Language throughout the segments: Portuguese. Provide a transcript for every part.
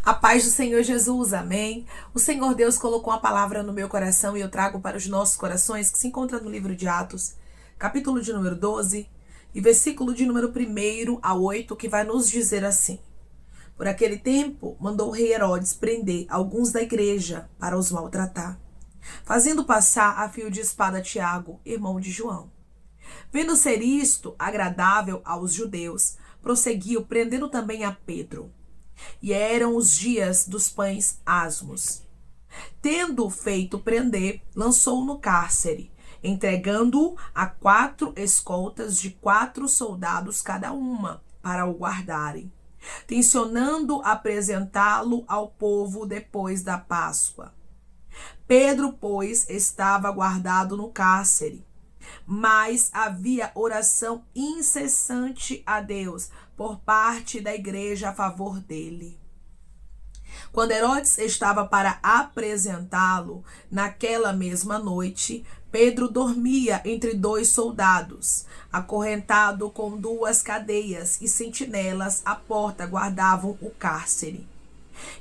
A paz do Senhor Jesus, amém. O Senhor Deus colocou uma palavra no meu coração e eu trago para os nossos corações, que se encontra no livro de Atos, capítulo de número 12, e versículo de número 1 a 8, que vai nos dizer assim: Por aquele tempo, mandou o rei Herodes prender alguns da igreja para os maltratar, fazendo passar a fio de espada Tiago, irmão de João. Vendo ser isto agradável aos judeus, prosseguiu prendendo também a Pedro. E eram os dias dos pães asmos. Tendo-o feito prender, lançou-o no cárcere, entregando-o a 4 escoltas de 4 soldados cada uma, para o guardarem, tencionando apresentá-lo ao povo depois da Páscoa. Pedro, pois, estava guardado no cárcere, mas havia oração incessante a Deus por parte da igreja a favor dele. Quando Herodes estava para apresentá-lo, naquela mesma noite, Pedro dormia entre 2 soldados, acorrentado com 2 cadeias, e sentinelas à porta guardavam o cárcere.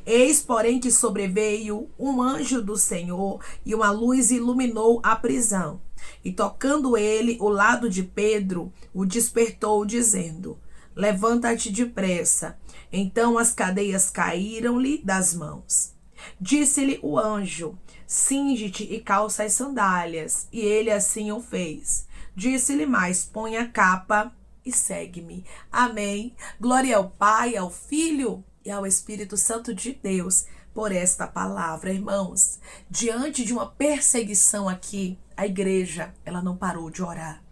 Eis, porém, que sobreveio um anjo do Senhor, e uma luz iluminou a prisão. E tocando ele o lado de Pedro, o despertou, dizendo: Levanta-te depressa. Então as cadeias caíram-lhe das mãos. Disse-lhe o anjo: Cinge-te e calça as sandálias. E ele assim o fez. Disse-lhe mais: Põe a capa e segue-me. Amém. Glória ao Pai, ao Filho e ao Espírito Santo de Deus por esta palavra, irmãos. Diante de uma perseguição aqui, a igreja, ela não parou de orar.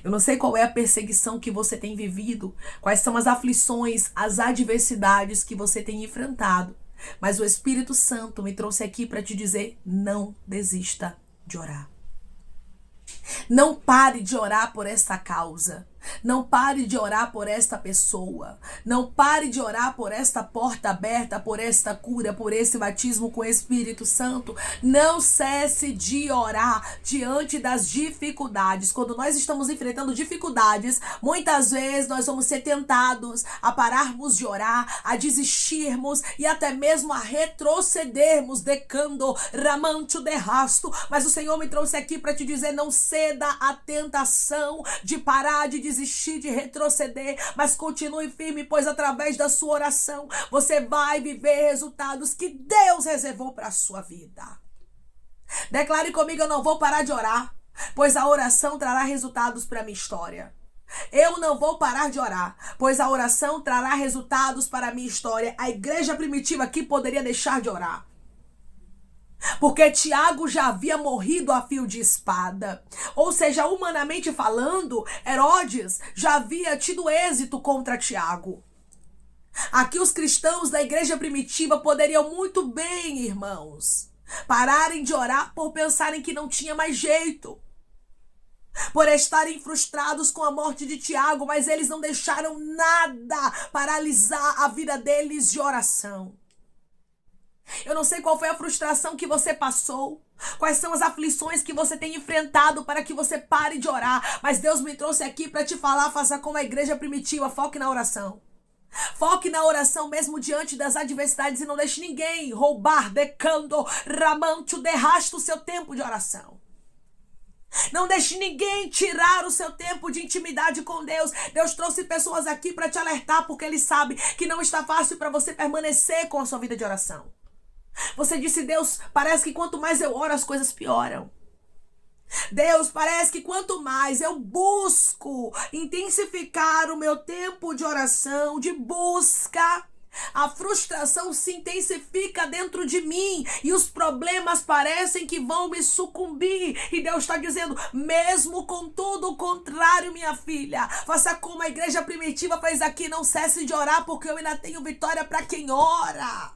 Eu não sei qual é a perseguição que você tem vivido, quais são as aflições, as adversidades que você tem enfrentado, mas o Espírito Santo me trouxe aqui para te dizer: não desista de orar. Não pare de orar por esta causa. Não pare de orar por esta pessoa. Não pare de orar por esta porta aberta, por esta cura, por esse batismo com o Espírito Santo. Não cesse de orar diante das dificuldades. Quando nós estamos enfrentando dificuldades, muitas vezes nós vamos ser tentados a pararmos de orar, a desistirmos e até mesmo a retrocedermos, decando, ramante de rasto. Mas o Senhor me trouxe aqui para te dizer: não ceda à tentação de parar, de desistir, de retroceder, mas continue firme, pois através da sua oração você vai viver resultados que Deus reservou para a sua vida. Declare comigo: eu não vou parar de orar, pois a oração trará resultados para a minha história. Eu não vou parar de orar, pois a oração trará resultados para a minha história. A igreja primitiva aqui poderia deixar de orar, porque Tiago já havia morrido a fio de espada. Ou seja, humanamente falando, Herodes já havia tido êxito contra Tiago. Aqui os cristãos da igreja primitiva poderiam muito bem, irmãos, pararem de orar por pensarem que não tinha mais jeito, por estarem frustrados com a morte de Tiago, mas eles não deixaram nada paralisar a vida deles de oração. Eu não sei qual foi a frustração que você passou, quais são as aflições que você tem enfrentado para que você pare de orar, mas Deus me trouxe aqui para te falar: faça como a igreja primitiva, foque na oração. Foque na oração mesmo diante das adversidades e não deixe ninguém roubar, decando, ramante, derraste o seu tempo de oração. Não deixe ninguém tirar o seu tempo de intimidade com Deus. Deus trouxe pessoas aqui para te alertar, porque Ele sabe que não está fácil para você permanecer com a sua vida de oração. Você disse: Deus, parece que quanto mais eu oro, as coisas pioram. Deus, parece que quanto mais eu busco intensificar o meu tempo de oração, de busca, a frustração se intensifica dentro de mim e os problemas parecem que vão me sucumbir. E Deus está dizendo: mesmo com tudo o contrário, minha filha, faça como a igreja primitiva fez aqui, não cesse de orar, porque eu ainda tenho vitória para quem ora.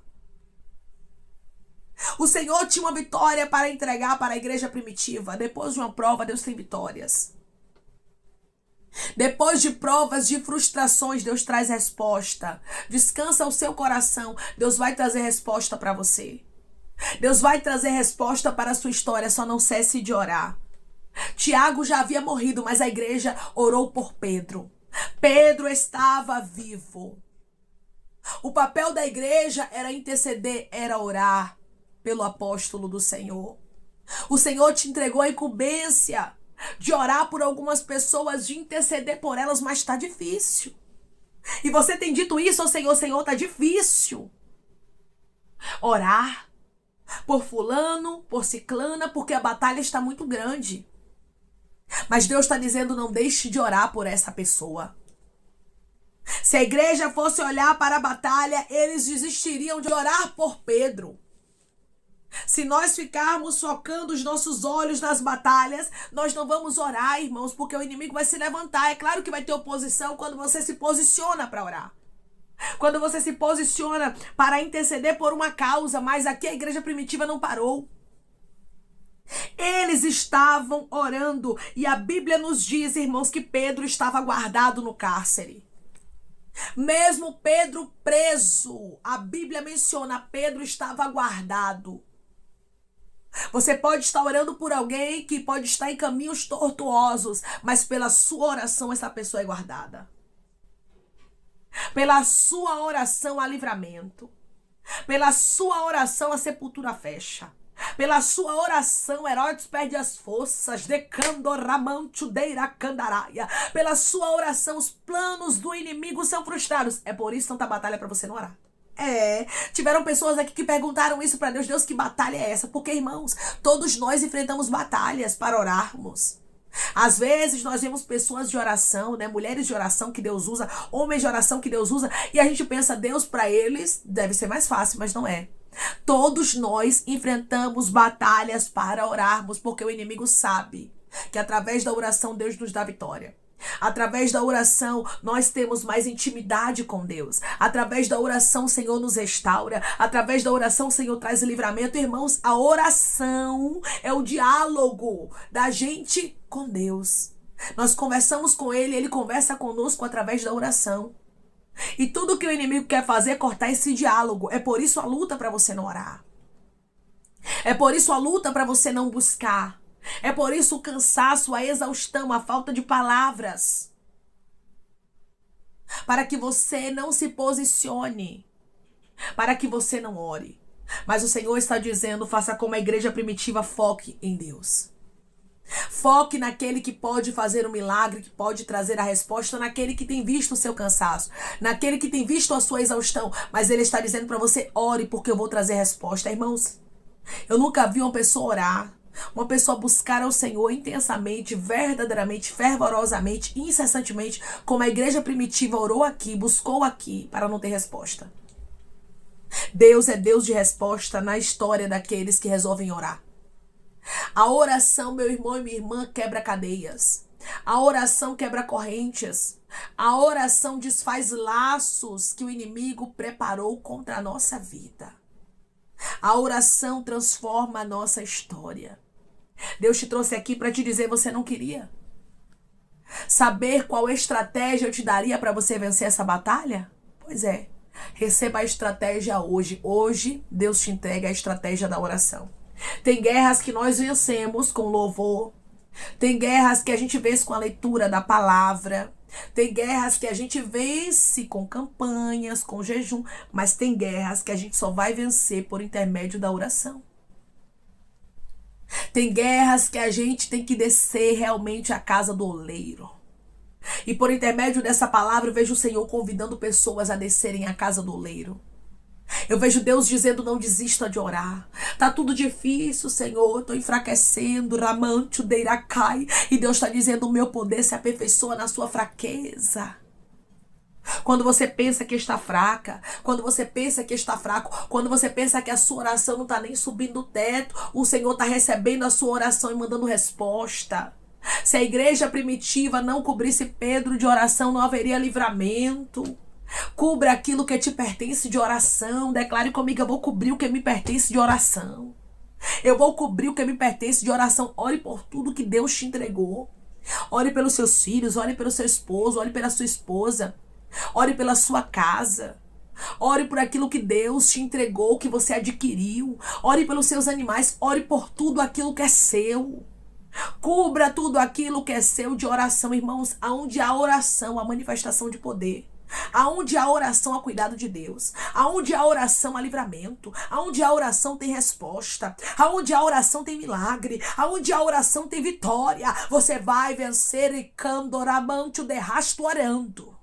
O Senhor tinha uma vitória para entregar para a igreja primitiva. Depois de uma prova, Deus tem vitórias. Depois de provas, de frustrações, Deus traz resposta. Descansa o seu coração. Deus vai trazer resposta para você. Deus vai trazer resposta para a sua história. Só não cesse de orar. Tiago já havia morrido, mas a igreja orou por Pedro. Pedro estava vivo. O papel da igreja era interceder, era orar pelo apóstolo do Senhor. O Senhor te entregou a incumbência de orar por algumas pessoas, de interceder por elas, mas está difícil. E você tem dito isso ao Senhor: Senhor, está difícil orar por fulano, por ciclana, porque a batalha está muito grande. Mas Deus está dizendo: não deixe de orar por essa pessoa. Se a igreja fosse olhar para a batalha, eles desistiriam de orar por Pedro. Se nós ficarmos focando os nossos olhos nas batalhas, nós não vamos orar, irmãos, porque o inimigo vai se levantar. É claro que vai ter oposição quando você se posiciona para orar. Quando você se posiciona para interceder por uma causa, mas aqui a igreja primitiva não parou. Eles estavam orando e a Bíblia nos diz, irmãos, que Pedro estava guardado no cárcere. Mesmo Pedro preso, a Bíblia menciona, Pedro estava guardado. Você pode estar orando por alguém que pode estar em caminhos tortuosos, mas pela sua oração essa pessoa é guardada. Pela sua oração há livramento. Pela sua oração a sepultura fecha. Pela sua oração Herodes perde as forças. Pela sua oração os planos do inimigo são frustrados. É por isso tanta batalha para você não orar. Tiveram pessoas aqui que perguntaram isso para Deus. Deus, que batalha é essa? Porque, irmãos, todos nós enfrentamos batalhas para orarmos. Às vezes nós vemos pessoas de oração, né? Mulheres de oração que Deus usa, homens de oração que Deus usa, e a gente pensa, Deus para eles deve ser mais fácil, mas não é. Todos nós enfrentamos batalhas para orarmos, porque o inimigo sabe que através da oração Deus nos dá vitória. Através da oração nós temos mais intimidade com Deus. Através da oração o Senhor nos restaura. Através da oração o Senhor traz livramento. Irmãos, a oração é o diálogo da gente com Deus. Nós conversamos com Ele, Ele conversa conosco através da oração. E tudo que o inimigo quer fazer é cortar esse diálogo. É por isso a luta para você não orar. É por isso a luta para você não buscar. É por isso o cansaço, a exaustão, a falta de palavras. Para que você não se posicione. Para que você não ore. Mas o Senhor está dizendo, faça como a igreja primitiva, foque em Deus. Foque naquele que pode fazer um milagre, que pode trazer a resposta, naquele que tem visto o seu cansaço, naquele que tem visto a sua exaustão. Mas Ele está dizendo para você, ore porque eu vou trazer resposta. Irmãos, eu nunca vi uma pessoa orar, uma pessoa buscar ao Senhor intensamente, verdadeiramente, fervorosamente, incessantemente, como a igreja primitiva orou aqui, buscou aqui, para não ter resposta. Deus é Deus de resposta na história daqueles que resolvem orar. A oração, meu irmão e minha irmã, quebra cadeias. A oração quebra correntes. A oração desfaz laços que o inimigo preparou contra a nossa vida. A oração transforma a nossa história. Deus te trouxe aqui para te dizer, você não queria saber qual estratégia eu te daria para você vencer essa batalha? Pois é, receba a estratégia hoje. Hoje, Deus te entrega a estratégia da oração. Tem guerras que nós vencemos com louvor. Tem guerras que a gente vence com a leitura da palavra. Tem guerras que a gente vence com campanhas, com jejum. Mas tem guerras que a gente só vai vencer por intermédio da oração. Tem guerras que a gente tem que descer realmente à casa do oleiro. E por intermédio dessa palavra eu vejo o Senhor convidando pessoas a descerem à casa do oleiro. Eu vejo Deus dizendo, não desista de orar. Tá tudo difícil, Senhor, eu tô enfraquecendo, ramante, deiracai. E Deus está dizendo, o meu poder se aperfeiçoa na sua fraqueza. Quando você pensa que está fraca, quando você pensa que está fraco, quando você pensa que a sua oração não está nem subindo o teto, o Senhor está recebendo a sua oração e mandando resposta. Se a igreja primitiva não cobrisse Pedro de oração, não haveria livramento. Cubra aquilo que te pertence de oração. Declare comigo, eu vou cobrir o que me pertence de oração. Eu vou cobrir o que me pertence de oração. Ore por tudo que Deus te entregou. Ore pelos seus filhos, ore pelo seu esposo, ore pela sua esposa. Ore pela sua casa. Ore por aquilo que Deus te entregou, que você adquiriu. Ore pelos seus animais. Ore por tudo aquilo que é seu. Cubra tudo aquilo que é seu de oração, irmãos. Aonde há oração, há manifestação de poder. Aonde há oração, há cuidado de Deus. Aonde há oração, há livramento. Aonde há oração, tem resposta. Aonde há oração, tem milagre. Aonde há oração, tem vitória. Você vai vencer e candoramante o derrasto orando.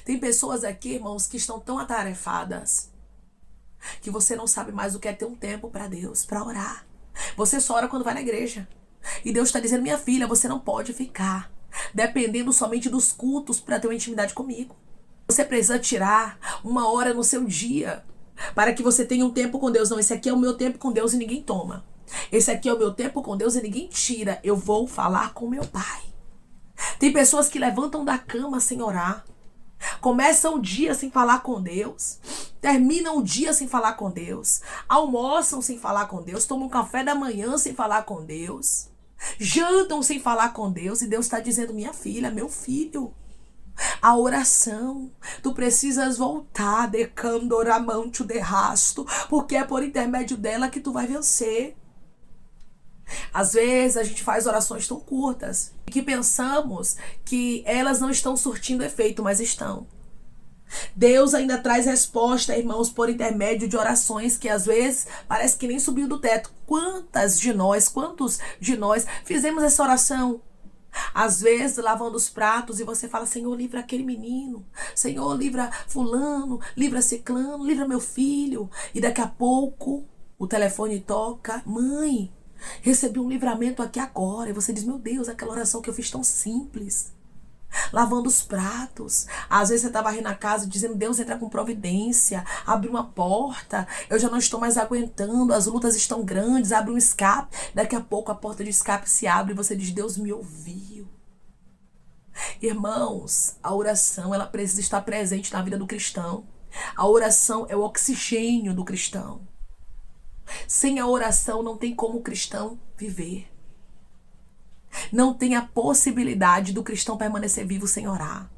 Tem pessoas aqui, irmãos, que estão tão atarefadas que você não sabe mais o que é ter um tempo para Deus, para orar. Você só ora quando vai na igreja. E Deus está dizendo, minha filha, você não pode ficar dependendo somente dos cultos para ter uma intimidade comigo. Você precisa tirar 1 hora no seu dia para que você tenha um tempo com Deus. Não, esse aqui é o meu tempo com Deus e ninguém toma. Esse aqui é o meu tempo com Deus e ninguém tira. Eu vou falar com meu Pai. Tem pessoas que levantam da cama sem orar. Começam o dia sem falar com Deus. Terminam o dia sem falar com Deus. Almoçam sem falar com Deus. Tomam café da manhã sem falar com Deus. Jantam sem falar com Deus. E Deus está dizendo, minha filha, meu filho, a oração, tu precisas voltar, decandoramante o derrasto, porque é por intermédio dela que tu vai vencer. Às vezes a gente faz orações tão curtas que pensamos que elas não estão surtindo efeito, mas estão. Deus ainda traz resposta, irmãos, por intermédio de orações que às vezes parece que nem subiu do teto. Quantos de nós fizemos essa oração? Às vezes lavando os pratos e você fala, Senhor, livra aquele menino. Senhor, livra fulano, livra ciclano, livra meu filho. E daqui a pouco o telefone toca, mãe, recebi um livramento aqui agora. E você diz, meu Deus, aquela oração que eu fiz tão simples. Lavando os pratos. Às vezes você está varrendo a casa dizendo, Deus, entra com providência, abre uma porta, eu já não estou mais aguentando, as lutas estão grandes, abre um escape. Daqui a pouco a porta de escape se abre e você diz, Deus me ouviu. Irmãos, a oração, ela precisa estar presente na vida do cristão. A oração é o oxigênio do cristão. Sem a oração não tem como o cristão viver. Não tem a possibilidade do cristão permanecer vivo sem orar.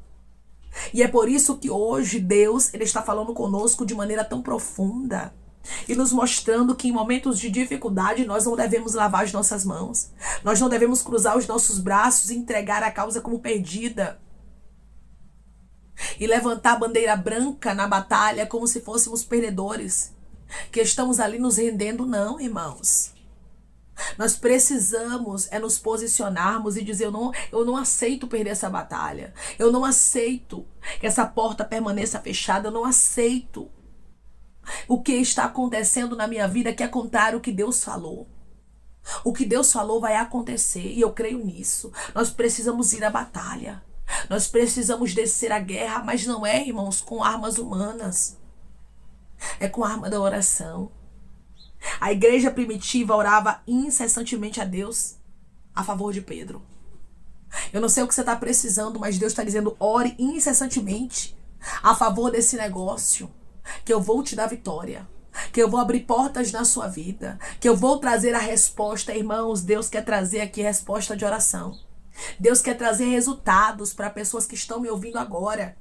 E é por isso que hoje Deus, ele está falando conosco de maneira tão profunda e nos mostrando que em momentos de dificuldade nós não devemos lavar as nossas mãos. Nós não devemos cruzar os nossos braços e entregar a causa como perdida. E levantar a bandeira branca na batalha como se fôssemos perdedores, que estamos ali nos rendendo, não, irmãos. Nós precisamos nos posicionarmos e dizer, eu não aceito perder essa batalha. Eu não aceito que essa porta permaneça fechada. Eu não aceito o que está acontecendo na minha vida que é contrário ao que Deus falou. O que Deus falou vai acontecer e eu creio nisso. Nós precisamos ir à batalha. Nós precisamos descer a guerra, mas não é, irmãos, com armas humanas. É com a arma da oração. A igreja primitiva orava incessantemente a Deus a favor de Pedro. Eu não sei o que você está precisando, mas Deus está dizendo, ore incessantemente a favor desse negócio, que eu vou te dar vitória, que eu vou abrir portas na sua vida, que eu vou trazer a resposta. Irmãos, Deus quer trazer aqui resposta de oração. Deus quer trazer resultados para pessoas que estão me ouvindo agora.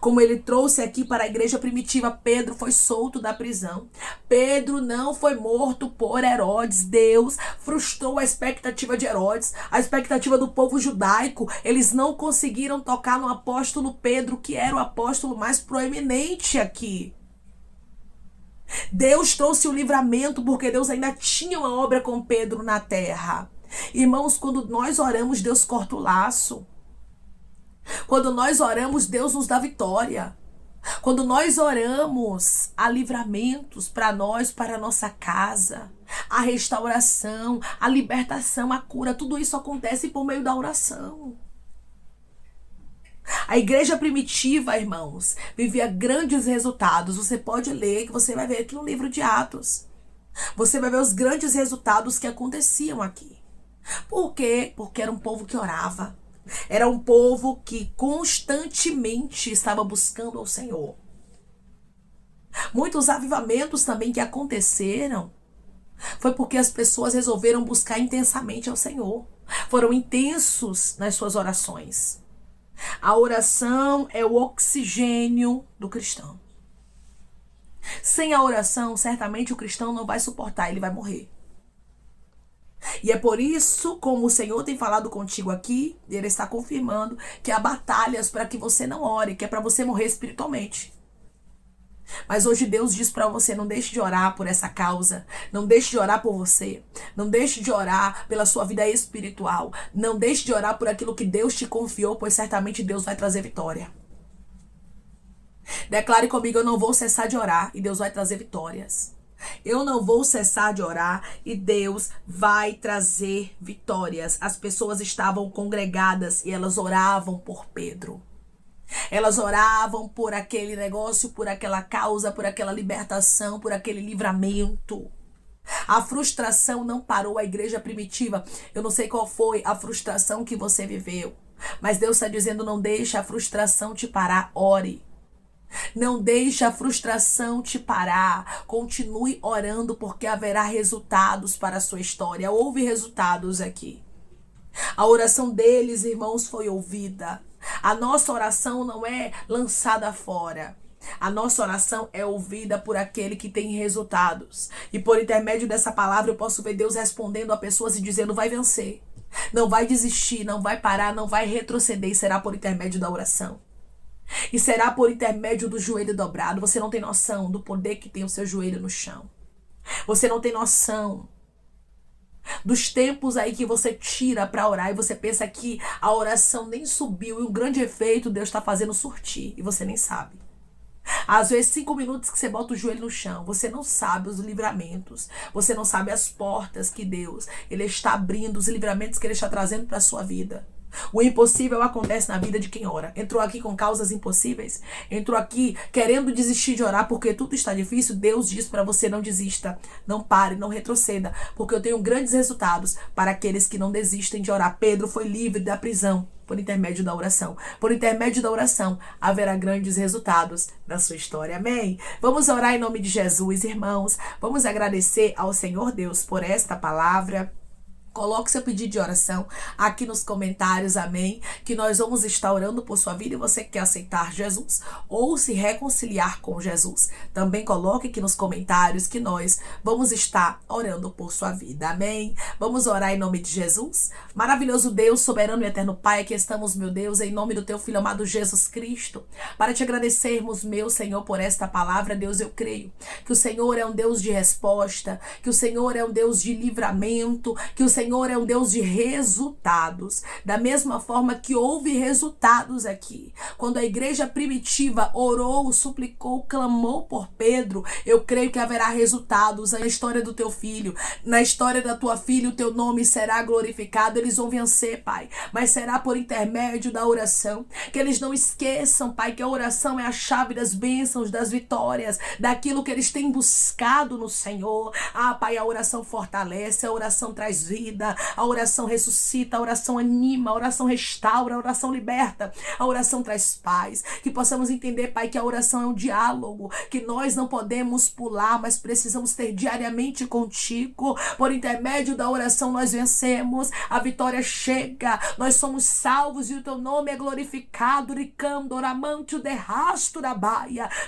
Como ele trouxe aqui para a igreja primitiva, Pedro foi solto da prisão. Pedro não foi morto por Herodes. Deus frustrou a expectativa de Herodes, a expectativa do povo judaico. Eles não conseguiram tocar no apóstolo Pedro, que era o apóstolo mais proeminente aqui. Deus trouxe o livramento porque Deus ainda tinha uma obra com Pedro na terra. Irmãos, quando nós oramos, Deus corta o laço. Quando nós oramos, Deus nos dá vitória. Quando nós oramos, há livramentos para nós, para a nossa casa. A restauração, a libertação, a cura, tudo isso acontece por meio da oração. A igreja primitiva, irmãos, vivia grandes resultados. Você pode ler, que você vai ver aqui no livro de Atos. Você vai ver os grandes resultados que aconteciam aqui. Por quê? Porque era um povo que orava. Era um povo que constantemente estava buscando ao Senhor. Muitos avivamentos também que aconteceram foi porque as pessoas resolveram buscar intensamente ao Senhor. Foram intensos nas suas orações. A oração é o oxigênio do cristão. Sem a oração, certamente o cristão não vai suportar, ele vai morrer. E é por isso, como o Senhor tem falado contigo aqui, Ele está confirmando que há batalhas para que você não ore, que é para você morrer espiritualmente. Mas hoje Deus diz para você, não deixe de orar por essa causa, não deixe de orar por você, não deixe de orar pela sua vida espiritual, não deixe de orar por aquilo que Deus te confiou, pois certamente Deus vai trazer vitória. Declare comigo, eu não vou cessar de orar e Deus vai trazer vitórias. Eu não vou cessar de orar e Deus vai trazer vitórias. As pessoas estavam congregadas e elas oravam por Pedro. Elas oravam por aquele negócio, por aquela causa, por aquela libertação, por aquele livramento. A frustração não parou a igreja primitiva. Eu não sei qual foi a frustração que você viveu, mas Deus está dizendo, não deixe a frustração te parar, ore. Não deixe a frustração te parar. Continue orando porque haverá resultados para a sua história. Houve resultados aqui. A oração deles, irmãos, foi ouvida. A nossa oração não é lançada fora. A nossa oração é ouvida por aquele que tem resultados. E por intermédio dessa palavra eu posso ver Deus respondendo a pessoas e dizendo, vai vencer. Não vai desistir, não vai parar, não vai retroceder. E será por intermédio da oração. E será por intermédio do joelho dobrado. Você não tem noção do poder que tem o seu joelho no chão. Você não tem noção dos tempos aí que você tira para orar e você pensa que a oração nem subiu e um grande efeito Deus está fazendo surtir e você nem sabe. Às vezes 5 minutos que você bota o joelho no chão, você não sabe os livramentos, você não sabe as portas que Deus Ele está abrindo, os livramentos que Ele está trazendo para a sua vida. O impossível acontece na vida de quem ora. Entrou aqui com causas impossíveis? Entrou aqui querendo desistir de orar porque tudo está difícil? Deus diz para você, não desista, não pare, não retroceda, porque eu tenho grandes resultados para aqueles que não desistem de orar. Pedro foi livre da prisão por intermédio da oração. Por intermédio da oração haverá grandes resultados na sua história. Amém? Vamos orar em nome de Jesus, irmãos. Vamos agradecer ao Senhor Deus por esta palavra. Coloque seu pedido de oração aqui nos comentários, amém? Que nós vamos estar orando por sua vida e você quer aceitar Jesus ou se reconciliar com Jesus. Também coloque aqui nos comentários que nós vamos estar orando por sua vida, amém? Vamos orar em nome de Jesus? Maravilhoso Deus, soberano e eterno Pai, aqui estamos, meu Deus, em nome do teu Filho amado Jesus Cristo, para te agradecermos, meu Senhor, por esta palavra. Deus, eu creio que o Senhor é um Deus de resposta, que o Senhor é um Deus de livramento, que o Senhor é um Deus de resultados. Da mesma forma que houve resultados aqui. Quando a igreja primitiva orou, suplicou, clamou por Pedro, eu creio que haverá resultados na história do teu filho, na história da tua filha, o teu nome será glorificado. Eles vão vencer, Pai, mas será por intermédio da oração. Que eles não esqueçam, Pai, que a oração é a chave das bênçãos, das vitórias, daquilo que eles têm buscado no Senhor. Ah, Pai, a oração fortalece, a oração traz vida, a oração ressuscita, a oração anima, a oração restaura, a oração liberta, a oração traz paz. Que possamos entender, Pai, que a oração é um diálogo, que nós não podemos pular, mas precisamos ter diariamente contigo. Por intermédio da oração nós vencemos, a vitória chega, nós somos salvos e o teu nome é glorificado.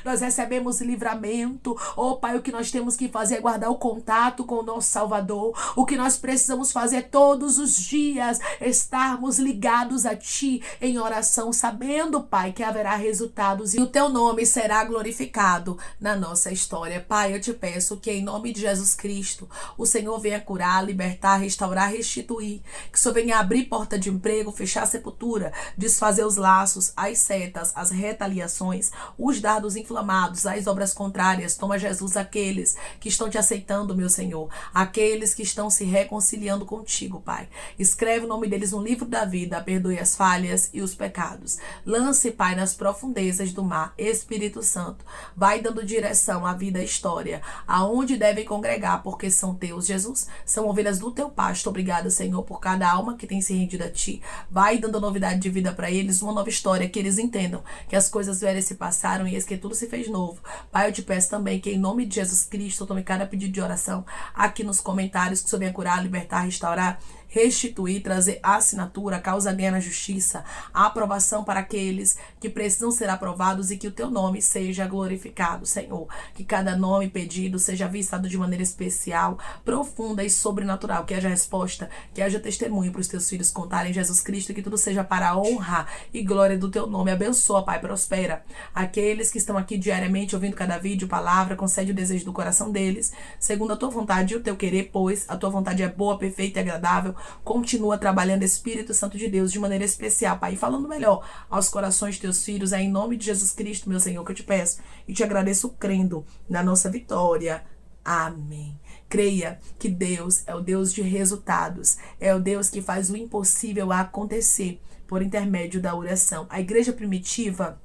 Nós recebemos livramento. Oh, Pai, o que nós temos que fazer é guardar o contato com o nosso Salvador. O que nós precisamos fazer todos os dias, estarmos ligados a Ti em oração, sabendo, Pai, que haverá resultados e o Teu nome será glorificado na nossa história. Pai, eu te peço que em nome de Jesus Cristo, o Senhor venha curar, libertar, restaurar, restituir. Que o Senhor venha abrir porta de emprego, fechar a sepultura, desfazer os laços, as setas, as retaliações, os dardos inflamados, as obras contrárias. Toma, Jesus, aqueles que estão Te aceitando, meu Senhor, aqueles que estão se reconciliando contigo, Pai. Escreve o nome deles no livro da vida, perdoe as falhas e os pecados. Lance, Pai, nas profundezas do mar. Espírito Santo, vai dando direção à vida e à história, aonde devem congregar, porque são teus, Jesus. São ovelhas do teu pasto. Obrigada, Senhor, por cada alma que tem se rendido a Ti. Vai dando novidade de vida para eles, uma nova história, que eles entendam que as coisas velhas se passaram e eis que tudo se fez novo. Pai, eu te peço também que em nome de Jesus Cristo, eu tome cada pedido de oração aqui nos comentários, que o Senhor venha curar, libertar, restaurar, restituir, trazer assinatura, causa ganha na justiça, a aprovação para aqueles que precisam ser aprovados e que o teu nome seja glorificado, Senhor. Que cada nome pedido seja visitado de maneira especial, profunda e sobrenatural. Que haja resposta, que haja testemunho para os teus filhos contarem Jesus Cristo, que tudo seja para a honra e glória do teu nome. Abençoa, Pai, prospera aqueles que estão aqui diariamente ouvindo cada vídeo, palavra, concede o desejo do coração deles, segundo a tua vontade e o teu querer, pois a tua vontade é boa, perfeita e agradável. Continua trabalhando, Espírito Santo de Deus, de maneira especial, Pai, e falando melhor aos corações de teus filhos. É em nome de Jesus Cristo, meu Senhor, que eu te peço e te agradeço crendo na nossa vitória. Amém. Creia que Deus é o Deus de resultados, é o Deus que faz o impossível acontecer por intermédio da oração. A igreja primitiva,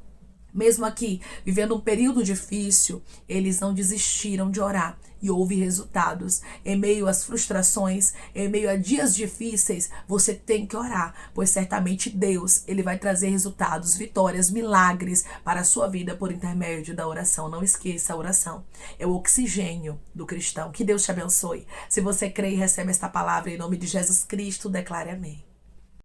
mesmo aqui, vivendo um período difícil, eles não desistiram de orar e houve resultados. Em meio às frustrações, em meio a dias difíceis, você tem que orar, pois certamente Deus, ele vai trazer resultados, vitórias, milagres para a sua vida por intermédio da oração. Não esqueça, a oração é o oxigênio do cristão. Que Deus te abençoe. Se você crê e recebe esta palavra em nome de Jesus Cristo, declare amém.